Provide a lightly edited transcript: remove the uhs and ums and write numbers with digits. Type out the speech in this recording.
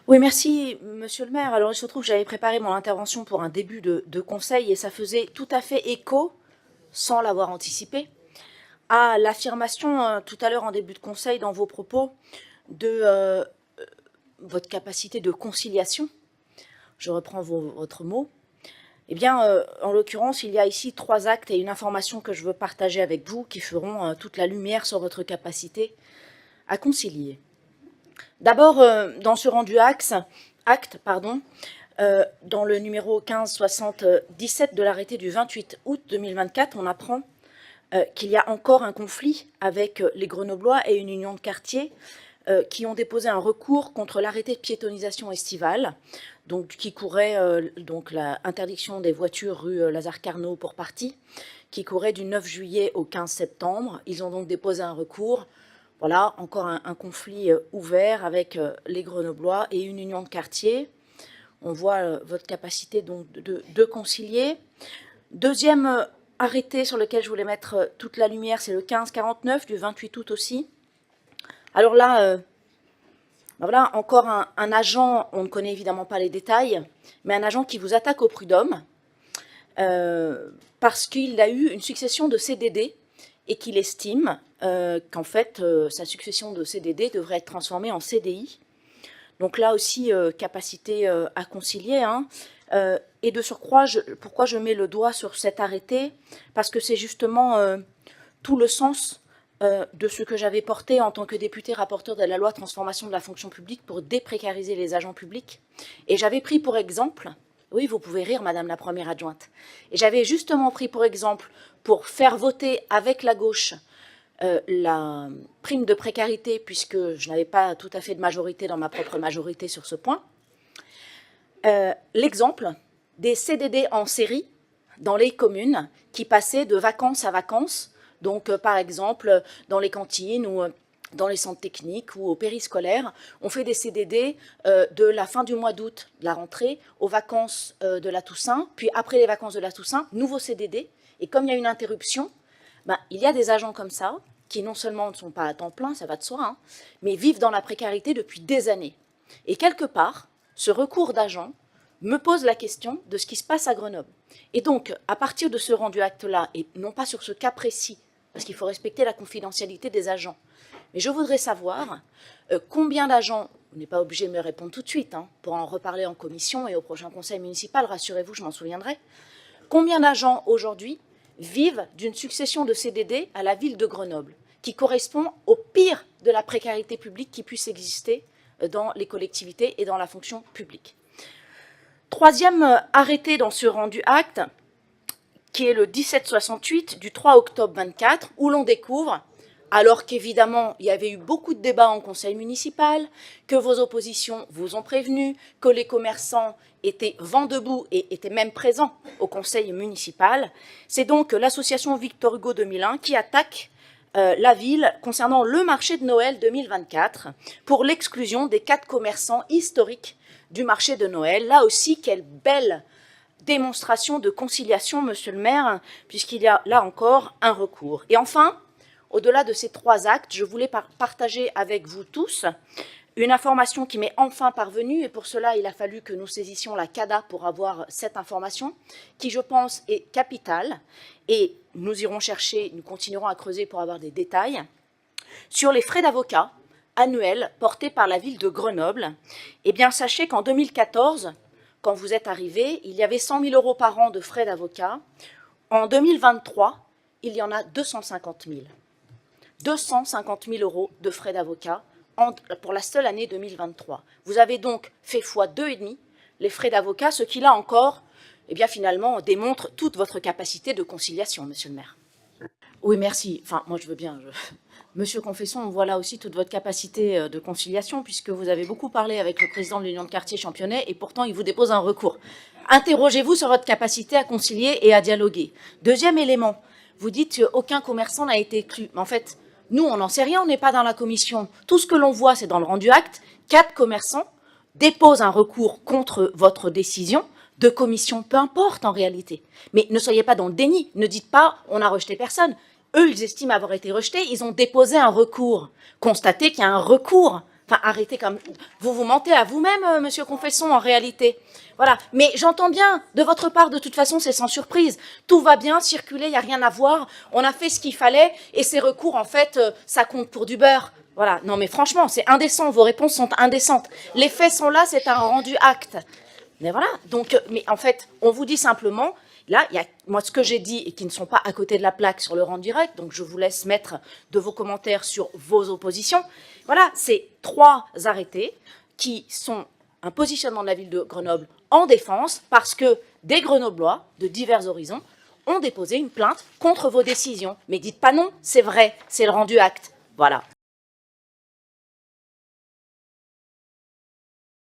Oui, merci, monsieur le maire. Alors, il se trouve que j'avais préparé mon intervention pour un début de conseil et ça faisait tout à fait écho, sans l'avoir anticipé, à l'affirmation tout à l'heure en début de conseil dans vos propos de votre capacité de conciliation. Je reprends votre mot. Eh bien, en l'occurrence, il y a ici 3 actes et une information que je veux partager avec vous qui feront toute la lumière sur votre capacité à concilier. D'abord, dans ce rendu acte, dans le numéro 1577 de l'arrêté du 28 août 2024, on apprend qu'il y a encore un conflit avec les Grenoblois et une union de quartier qui ont déposé un recours contre l'arrêté de piétonisation estivale, donc, qui courait donc l'interdiction des voitures rue Lazare Carnot pour partie, qui courait du 9 juillet au 15 septembre. Ils ont donc déposé un recours. Voilà, encore un conflit ouvert avec les Grenoblois et une union de quartier. On voit votre capacité donc de concilier. Deuxième arrêté sur lequel je voulais mettre toute la lumière, c'est le 1549 du 28 août aussi. Alors là, ben voilà, encore un agent, on ne connaît évidemment pas les détails, mais un agent qui vous attaque au prud'homme parce qu'il a eu une succession de CDD et qu'il estime qu'en fait, sa succession de CDD devrait être transformée en CDI. Donc là aussi, capacité à concilier. Hein. Et de surcroît, pourquoi je mets le doigt sur cet arrêté? Parce que c'est justement tout le sens de ce que j'avais porté en tant que député rapporteur de la loi transformation de la fonction publique pour déprécariser les agents publics. Et j'avais pris pour exemple, oui, vous pouvez rire, madame la première adjointe, et j'avais justement pris pour exemple, pour faire voter avec la gauche la prime de précarité, puisque je n'avais pas tout à fait de majorité dans ma propre majorité sur ce point, l'exemple des CDD en série dans les communes qui passaient de vacances à vacances, donc par exemple dans les cantines ou dans les centres techniques ou au périscolaire, on fait des CDD de la fin du mois d'août, de la rentrée, aux vacances de la Toussaint, puis après les vacances de la Toussaint, nouveau CDD, et comme il y a une interruption, ben, il y a des agents comme ça, qui non seulement ne sont pas à temps plein, ça va de soi, hein, mais vivent dans la précarité depuis des années. Et quelque part, ce recours d'agents me pose la question de ce qui se passe à Grenoble. Et donc, à partir de ce rendu acte-là, et non pas sur ce cas précis, parce qu'il faut respecter la confidentialité des agents, mais je voudrais savoir combien d'agents, vous n'êtes pas obligé de me répondre tout de suite, hein, pour en reparler en commission et au prochain conseil municipal, rassurez-vous, je m'en souviendrai, combien d'agents aujourd'hui vivent d'une succession de CDD à la ville de Grenoble, qui correspond au pire de la précarité publique qui puisse exister dans les collectivités et dans la fonction publique. Troisième arrêté dans ce rendu acte, qui est le 1768 du 3 octobre 24, où l'on découvre, alors qu'évidemment il y avait eu beaucoup de débats en conseil municipal, que vos oppositions vous ont prévenu, que les commerçants étaient vent debout et étaient même présents au conseil municipal, c'est donc l'association Victor Hugo 2001 qui attaque la ville concernant le marché de Noël 2024 pour l'exclusion des 4 commerçants historiques du marché de Noël. Là aussi, quelle belle démonstration de conciliation, monsieur le maire, puisqu'il y a là encore un recours. Et enfin, au-delà de ces 3 actes, je voulais partager avec vous tous une information qui m'est enfin parvenue, et pour cela, il a fallu que nous saisissions la CADA pour avoir cette information, qui, je pense, est capitale, et nous irons chercher, nous continuerons à creuser pour avoir des détails, sur les frais d'avocat annuels portés par la ville de Grenoble. Eh bien, sachez qu'en 2014, quand vous êtes arrivé, il y avait 100 000 € par an de frais d'avocat. En 2023, il y en a 250 000. 250 000 € de frais d'avocat pour la seule année 2023. Vous avez donc fait x2,5 les frais d'avocat, ce qui, là encore, eh bien, finalement, démontre toute votre capacité de conciliation, monsieur le maire. Oui, merci. Enfin, moi, je veux bien. Monsieur Confesson, on voit là aussi toute votre capacité de conciliation, puisque vous avez beaucoup parlé avec le président de l'Union de quartier Championnet, et pourtant, il vous dépose un recours. Interrogez-vous sur votre capacité à concilier et à dialoguer. Deuxième élément, vous dites qu'aucun commerçant n'a été exclu. Mais en fait, nous, on n'en sait rien, on n'est pas dans la commission. Tout ce que l'on voit, c'est dans le rendu acte, 4 commerçants déposent un recours contre votre décision de commission, peu importe en réalité. Mais ne soyez pas dans le déni, ne dites pas « on n'a rejeté personne ». Eux, ils estiment avoir été rejetés, ils ont déposé un recours. Constatez qu'il y a un recours. Enfin, arrêtez comme... Vous vous mentez à vous-même, monsieur Confesson, en réalité. Voilà. Mais j'entends bien, de votre part, de toute façon, c'est sans surprise. Tout va bien, circuler, il n'y a rien à voir. On a fait ce qu'il fallait, et ces recours, en fait, ça compte pour du beurre. Voilà. Non, mais franchement, c'est indécent. Vos réponses sont indécentes. Les faits sont là, c'est un rendu acte. Mais voilà. Donc, mais en fait, on vous dit simplement... Là, il y a, moi, ce que j'ai dit et qui ne sont pas à côté de la plaque sur le rang direct, donc je vous laisse mettre de vos commentaires sur vos oppositions. Voilà, c'est 3 arrêtés qui sont un positionnement de la ville de Grenoble en défense parce que des Grenoblois de divers horizons ont déposé une plainte contre vos décisions. Mais dites pas non, c'est vrai, c'est le rendu acte. Voilà.